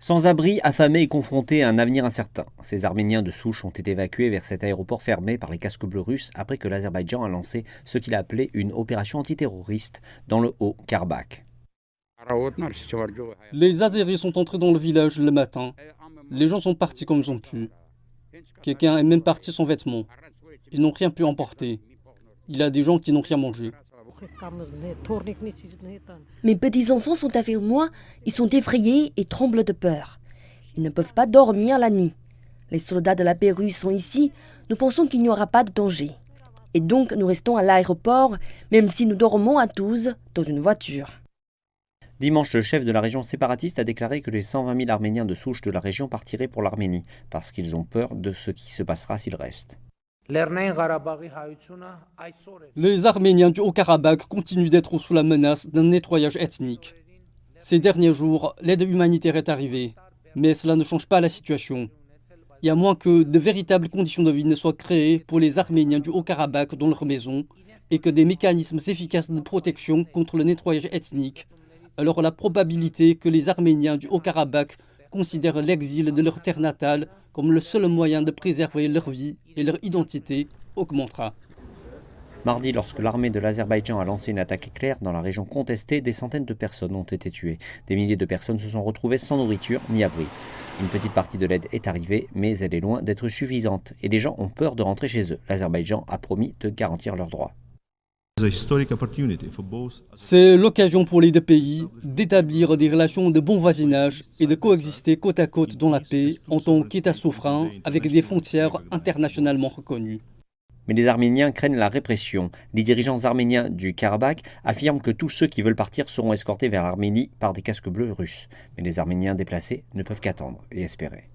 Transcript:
Sans-abri, affamés et confrontés à un avenir incertain, ces Arméniens de souche ont été évacués vers cet aéroport fermé par les casques bleus russes après que l'Azerbaïdjan a lancé ce qu'il a appelé une opération antiterroriste dans le Haut-Karabakh. Les Azéris sont entrés dans le village le matin. Les gens sont partis comme ils ont pu. Quelqu'un est même parti sans vêtements. Ils n'ont rien pu emporter. Il y a des gens qui n'ont rien mangé. Mes petits-enfants sont avec moi, ils sont effrayés et tremblent de peur. Ils ne peuvent pas dormir la nuit. Les soldats de la paix russe sont ici, nous pensons qu'il n'y aura pas de danger. Et donc nous restons à l'aéroport, même si nous dormons à Toulouse dans une voiture. Dimanche, le chef de la région séparatiste a déclaré que les 120 000 Arméniens de souche de la région partiraient pour l'Arménie, parce qu'ils ont peur de ce qui se passera s'ils restent. Les Arméniens du Haut-Karabakh continuent d'être sous la menace d'un nettoyage ethnique. Ces derniers jours, l'aide humanitaire est arrivée, mais cela ne change pas la situation. Il y a moins que de véritables conditions de vie ne soient créées pour les Arméniens du Haut-Karabakh dans leurs maisons et que des mécanismes efficaces de protection contre le nettoyage ethnique. Alors la probabilité que les Arméniens du Haut-Karabakh considèrent l'exil de leur terre natale comme le seul moyen de préserver leur vie et leur identité augmentera. Mardi, lorsque l'armée de l'Azerbaïdjan a lancé une attaque éclair dans la région contestée, des centaines de personnes ont été tuées. Des milliers de personnes se sont retrouvées sans nourriture ni abri. Une petite partie de l'aide est arrivée, mais elle est loin d'être suffisante. Et les gens ont peur de rentrer chez eux. L'Azerbaïdjan a promis de garantir leurs droits. C'est l'occasion pour les deux pays d'établir des relations de bon voisinage et de coexister côte à côte dans la paix en tant qu'État souverain avec des frontières internationalement reconnues. Mais les Arméniens craignent la répression. Les dirigeants arméniens du Karabakh affirment que tous ceux qui veulent partir seront escortés vers l'Arménie par des casques bleus russes. Mais les Arméniens déplacés ne peuvent qu'attendre et espérer.